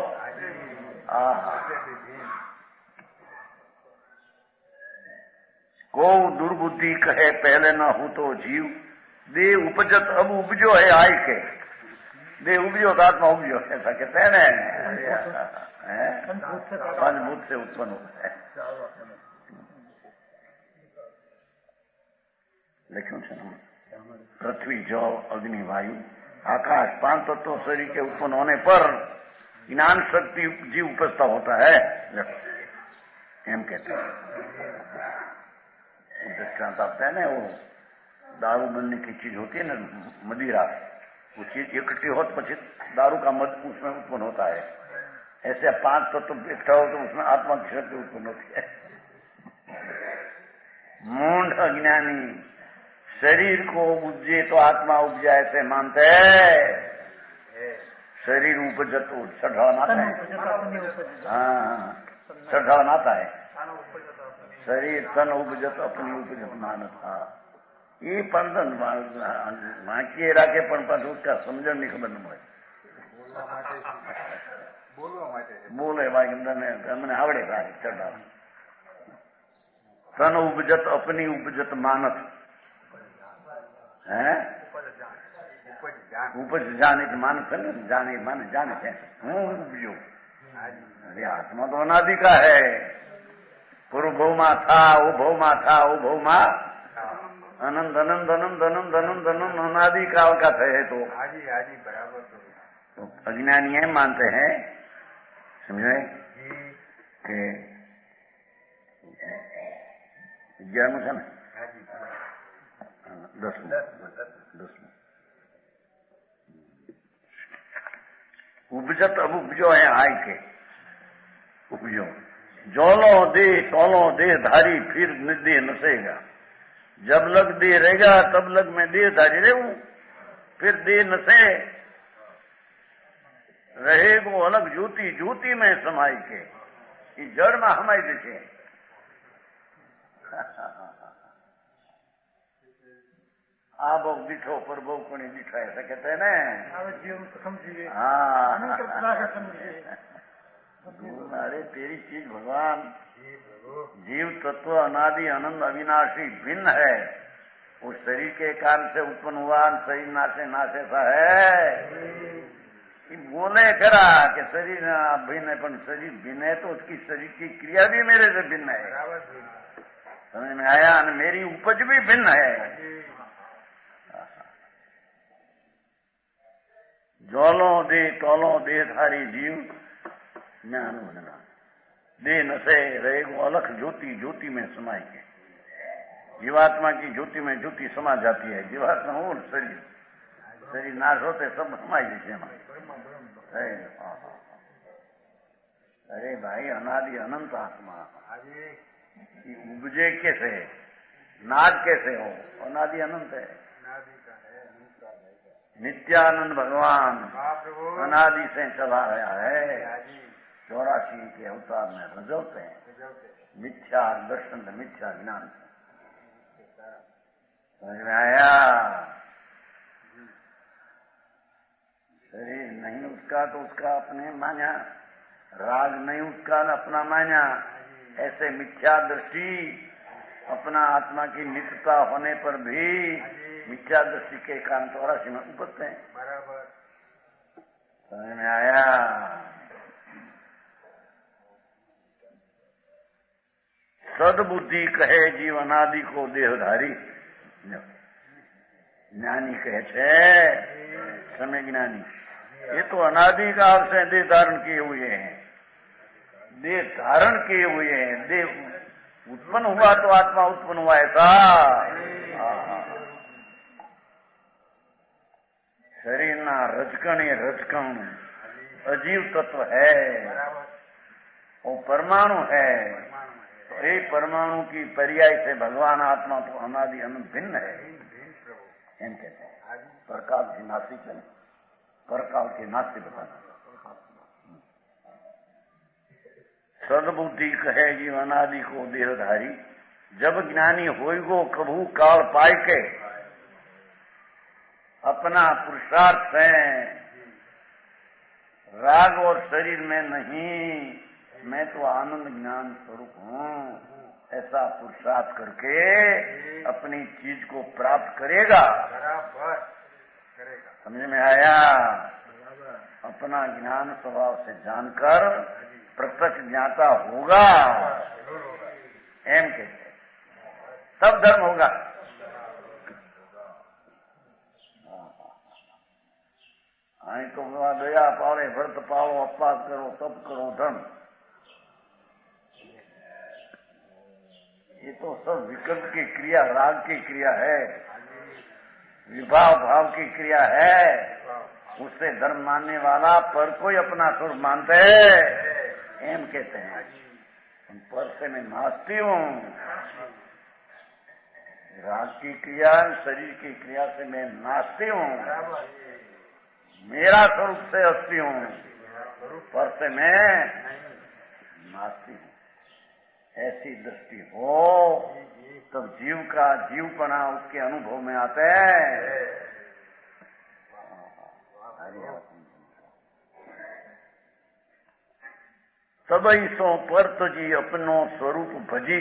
को दुर्बुद्धि कहे पहले न हो तो जीव, देह उपजत अब उपजो है आय के, देह उपजो तो आत्मा उपजो, ऐसा कहते हैं ना, पंचभूत से उत्पन्न होता है। लेकिन पृथ्वी जल अग्नि वायु आकाश 5 तत्व शरीर के उत्पन्न होने पर ज्ञान शक्ति जीव उपस्था होता है, एम कहते हैं। दृष्टांत आता है ना, वो दारू बनने की चीज होती है ना, मदिरा, वो चीज इकट्ठी हो तो पची दारू का मद उसमें उत्पन्न होता है। ऐसे 5 तत्व इकट्ठा हो तो उसमें आत्मा की शक्ति उत्पन्न होती है। मूढ़ अज्ञानी शरीर को उपजे तो आत्मा उपजा ऐसे मानते हैं। शरीर उपजत सढ़ावनाता है, हाँ सढ़ावनाता है। शरीर तन उपजत अपनी उपजत मानता, ये पंदन बाकी राखे पण पाછું उसका समझण नहीं खबर न મળે। बोले भाई મને આવડે સારી ચઢાવ। तन उपजत अपनी उपजत मानत है, उपज जाने के मानत है ना, जाने माने जाने थे हूँ उपजो। अरे आत्मा तो अनादि का है, पूर्व भौमा था, वो भौमा था, वो भौमा अनंत अनंत अनंत अनंत अनंत अनंत अनादि काल का है। तो अज्ञानी है मानते हैं, समझे कि 11 है ना, 10 उपजत अब उपजो है आय के, उपजो जोलो दे तोलो दे धारी फिर दे नसेगा। जब लग दे रहेगा तब लग में दे धारी रहूं, फिर दे नसे रहेगो अलग ज्योति ज्योति में समाई के, जड़ में हमारी देखे। आ बहू दिठो पर बहू कोणी दिठा, ऐसा कहते हैं ना। हाँ अरे तेरी चीज भगवान जीव तत्व अनादि आनंद अविनाशी भिन्न है। उस शरीर के कारण से उत्पन्न हुआ, शरीर नाशे नाशे सा है। बोले करा कि शरीर भिन्न है, पर शरीर भिन्न है तो उसकी शरीर की क्रिया भी मेरे से भिन्न है, समझ में आया? मेरी उपज भी भिन्न है। जोलो दे तोलो दे धारी जीव ज्ञान बनना, दे नशे रहेगो अलख ज्योति ज्योति में समाई के। जीवात्मा की ज्योति में ज्योति समा जाती है। जीवात्मा हो शरीर, शरीर नाश होते सब समाई जैसे। अरे भाई अनादि अनंत आत्मा उपजे कैसे, नाद कैसे हो? अनादि अनंत है, नित्यानंद भगवान अनादि से चला गया है। 84 के अवतार में रजोते हैं, मिथ्या दर्शन मिथ्या ज्ञान। समझ में आया? शरीर नहीं उसका तो उसका अपने माना, राग नहीं उसका अपना माना। ऐसे मिथ्या दृष्टि अपना आत्मा की नित्यता होने पर भी मिथ्या दृष्टि के कारण 84 में उपजते हैं। बराबर समझ में आया? सदबुद्धि कहे जीव अनादि को देहधारी। ज्ञानी कहे छे समय ज्ञानी, ये तो अनादि काल से देह धारण किए हुए हैं, देह धारण किए हुए हैं। देह उत्पन्न हुआ तो आत्मा उत्पन्न हुआ ऐसा। शरीर ना रजकण ये रजकण अजीव तत्व है, वो परमाणु है। तो एक परमाणु की पर्याय से भगवान आत्मा तो अनादि अनंत भिन्न है। एम कहते हैं परकाल की नास्ती चले, परकाल के नास्ती बताना। सदबुद्धि कहे जीव अनादि को देहधारी। जब ज्ञानी होइगो कभू काल पाई के, अपना पुरुषार्थ है राग और शरीर में नहीं, मैं तो आनंद ज्ञान स्वरूप हूँ, ऐसा पुरुषार्थ करके अपनी चीज को प्राप्त करेगा। बराबर करेगा। समझ में आया? अपना ज्ञान स्वभाव से जानकर प्रत्यक्ष ज्ञाता होगा, एम कहते तब धर्म होगा। आई तो दया पावे, व्रत पाओ, अपवास करो, तब करो धर्म। ये तो सब विकल्प की क्रिया, राग की क्रिया है, विभाव भाव की क्रिया है। उससे धर्म मानने वाला पर कोई अपना स्वरूप मानते है, एम कहते हैं। पर से मैं नास्ती हूँ, राग की क्रिया, शरीर की क्रिया से मैं नास्ती हूँ, मेरा स्वरूप से अस्थि हूँ, पर से मैं नास्ती हूँ। ऐसी दृष्टि हो तब जीव का जीवपना उसके अनुभव में आता है। तब सो पर तुझी अपनो स्वरूप भजी।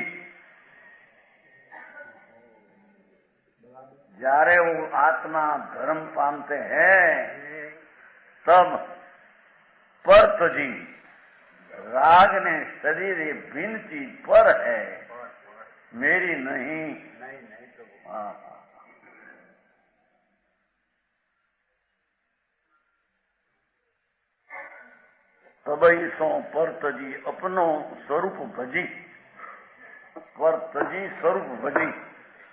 જ્યારે वो आत्मा धर्म पामते हैं तब पर तुझी राग ने शरीर ये भिन्न चीज पर है, मेरी नहीं। तबई सो पर तजी अपनो स्वरूप भजी। पर तजी स्वरूप भजी,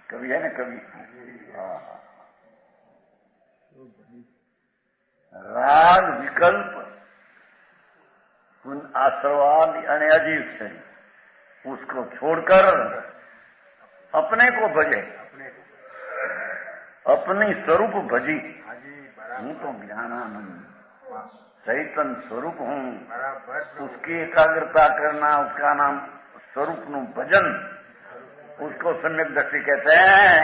कवि है ना कवि। राग विकल्प उन आश्रवाद यानी अजीब से उसको छोड़कर अपने को भजे, अपनी स्वरूप भजी। हूँ तो ज्ञानानंद चैतन्य स्वरूप हूँ, उसकी एकाग्रता करना, उसका नाम स्वरूप नु भजन, उसको सम्यक दृष्टि कहते हैं।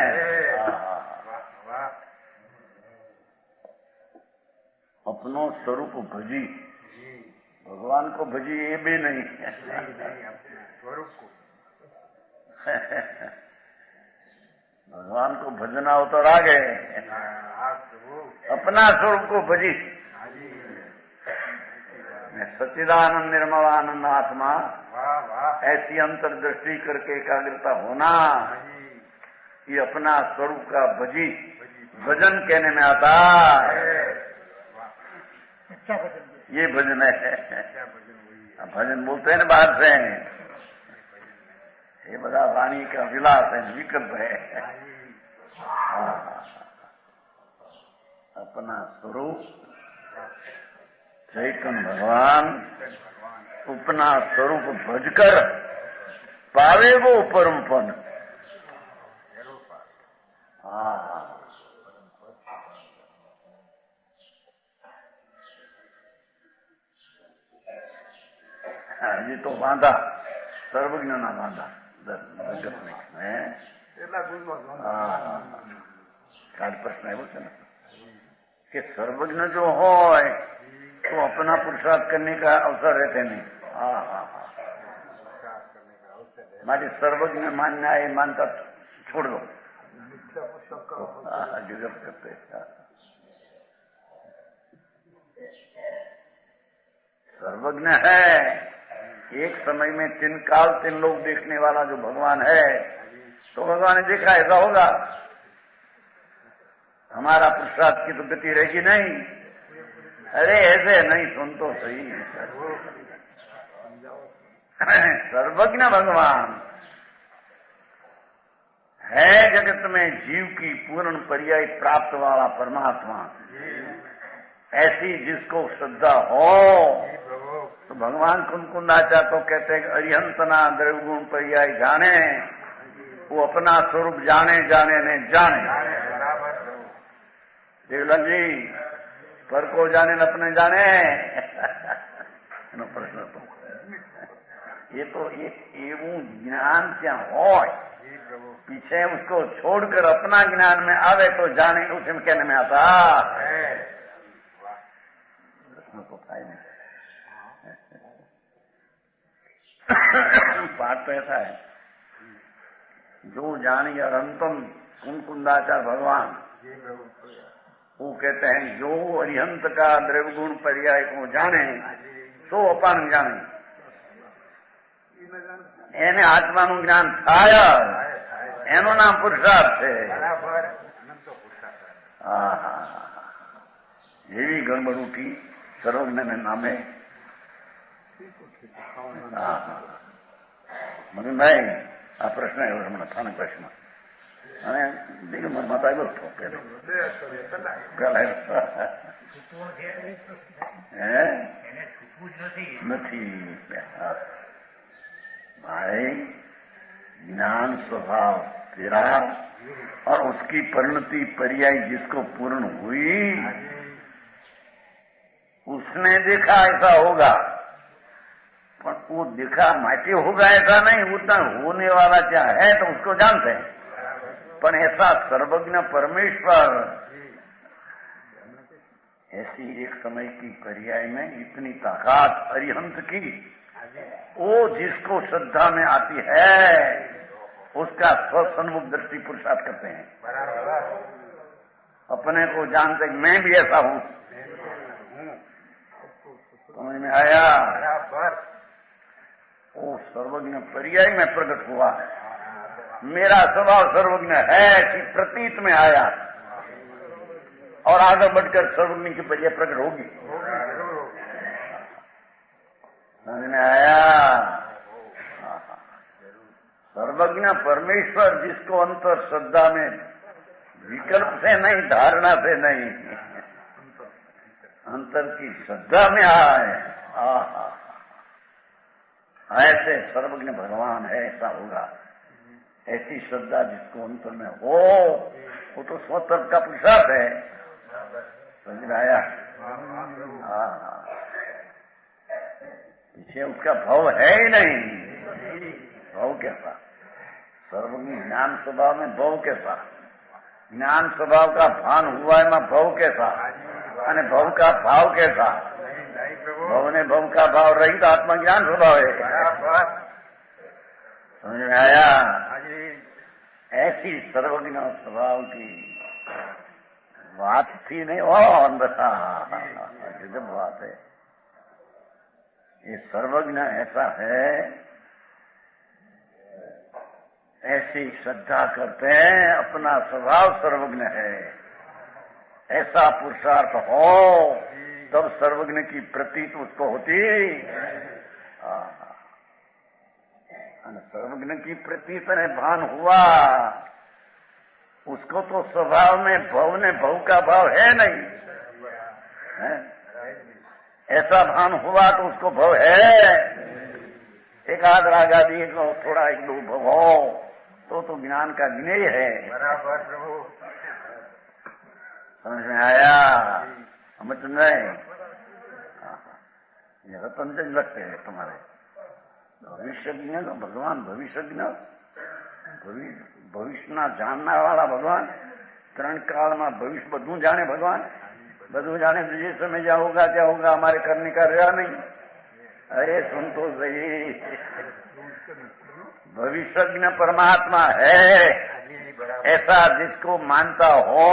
अपनो स्वरूप भजी, भगवान को भजी ये भी नहीं, स्वरूप को भगवान को भजना हो तो रागे, अपना स्वरूप को भजी। सच्चिदानंद निर्मलानंद आत्मा, ऐसी अंतर्दृष्टि करके एकाग्रता होना, ये अपना स्वरूप का भजी भजन कहने में आता है। ये भजन है, भजन बोलते हैं ना बाहर से, ये बड़ा वाणी का विलास है, विकल्प है। अपना स्वरूप चैतन्य भगवान अपना स्वरूप भजकर पावे वो परम पद। ये तो बांधा सर्वज्ञ ना बांधा जगत में काल प्रश्न है बोलते ना कि सर्वज्ञ जो हो तो अपना पुरुषार्थ करने का अवसर रहते नहीं। हमारी सर्वज्ञ मानना है, मानता छोड़ दो, जगत करते। सर्वज्ञ है, एक समय में 3 काल 3 लोग देखने वाला जो भगवान है, तो भगवान ने देखा ऐसा होगा, हमारा पुरुषार्थ की तो गति रहेगी नहीं। अरे ऐसे नहीं, सुन तो सही, सर्वज्ञ भगवान है, जगत में जीव की पूर्ण पर्याय प्राप्त वाला परमात्मा। ऐसी जिसको श्रद्धा हो तो भगवान कुंकुंदाचा तो कहते हैं अरिहंतना द्रव्यगुण पर्याय जाने, वो अपना स्वरूप जाने जाने ने जाने। देवलाल जी पर को जाने न अपने जाने प्रश्न तो ये तो એવું ज्ञान क्या हो, पीछे उसको छोड़कर अपना ज्ञान में आवे तो जाने, उसे में कहने में आता प्रश्न तो था ही नहीं। पाठ तो ऐसा है जो जानी अनंतम कुंकुंदाचार्य भगवान जी प्रभु वो कहते हैं जो अरिहंत का द्रव्य गुण पर्याय को जाने तो अपान जाने એને આત્માનું જ્ઞાન થાય એનું નામ પુરુષાર્થ છે. બરાબર અનંત પુરુષાર્થ એવી ગડબડ ઉઠી સર્વજ્ઞને નામે. મનભાઈ આ પ્રશ્ન એવો હમણાં સ્થાનિક પ્રશ્ન અને દિગંબર માતા આવ્યો હતો પેલા નથી. भाई ज्ञान स्वभाव तेरा और उसकी परिणति पर्याय जिसको पूर्ण हुई उसने देखा ऐसा होगा, पर वो देखा माटी होगा ऐसा नहीं, उतना होने वाला क्या है तो उसको जानते हैं. पर ऐसा सर्वज्ञ परमेश्वर ऐसी एक समय की पर्याय में इतनी ताकत अरिहंत की, वो जिसको श्रद्धा में आती है उसका स्वसन्मुख दृष्टि पुरुषार्थ करते हैं. अपने को जानते मैं भी ऐसा हूं. समझ में आया? वो सर्वज्ञ पर्याय में प्रकट हुआ. मेरा स्वभाव सर्वज्ञ है कि प्रतीत में आया और आगे बढ़कर सर्वज्ञ की पर्याय प्रकट होगी. समझ में आया? सर्वज्ञ परमेश्वर जिसको अंतर श्रद्धा में विकल्प से नहीं, धारणा से नहीं, अंतर की श्रद्धा में आए, ऐसे सर्वज्ञ भगवान है ऐसा होगा. ऐसी श्रद्धा जिसको अंतर में हो वो तो स्वतंत्र का पुरुषार्थ है. समझ में आया? पीछे उसका भाव है ही नहीं. भाव कैसा? सर्वज्ञ ज्ञान स्वभाव में भाव कैसा? ज्ञान स्वभाव का भान हुआ है में भाव कैसा? અને ભાવ का भाव कैसा? भाव ने भाव का भाव रहित आत्मा ज्ञान स्वभाव है. समझ में आया? ऐसी सर्वज्ञ स्वभाव की बात थी नहीं. अंदर गजब बात है. ये सर्वज्ञ ऐसा है, ऐसी श्रद्धा करते हैं, अपना स्वभाव सर्वज्ञ है. ऐसा पुरुषार्थ हो तब सर्वज्ञ की प्रतीत उसको होती. सर्वज्ञ की प्रतीत ने भान हुआ, उसको तो स्वभाव में भव ने भव का भाव है नहीं है? ऐसा भान हुआ तो उसको भव है. एक आध राग आदि थोड़ा एक दो भव हो तो ज्ञान का ज्ञेय है. बराबर प्रभु. समझ में आया? समझ नहीं? ये रतन जन लगते हैं तुम्हारे भविष्यज्ञ भगवान. भविष्यज्ञ ભવિષ્યના જાણનાર વાળા ભગવાન. 3 કાળમાં ભવિષ્ય બધું જાણે ભગવાન. બધું જાણે બીજે સમય જ્યાં હોગા ત્યાં હોગા हमारे करने का रहा नहीं. अरे सुन तो सही, भविष्यज्ञ परमात्मा है ऐसा जिसको मानता हो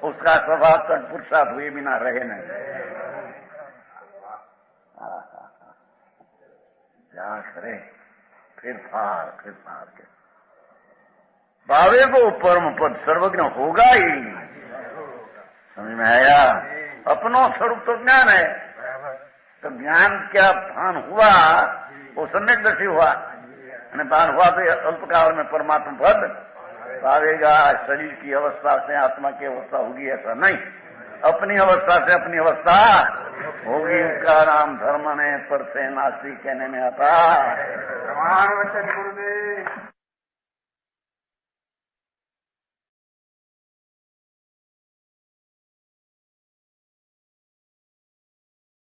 उसका स्वभाव तत्पुरुषार्थ हुए बिना रहे नहीं. क्या करे? फिर फार के भावे को परम पद सर्वज्ञ होगा ही. समझ में आया? अपनो स्वरूप तो ज्ञान है, तो ज्ञान क्या भान हुआ वो सम्यक दर्शी हुआ. भान हुआ तो अल्पकाल में परमात्मा पद पावेगा. शरीर की अवस्था से आत्मा की अवस्था होगी ऐसा नहीं, अपनी अवस्था से अपनी अवस्था होगी. उसका नाम धर्म ने पर से नास्तिक कहने में आता. प्रमाण वचन गुरुदेव.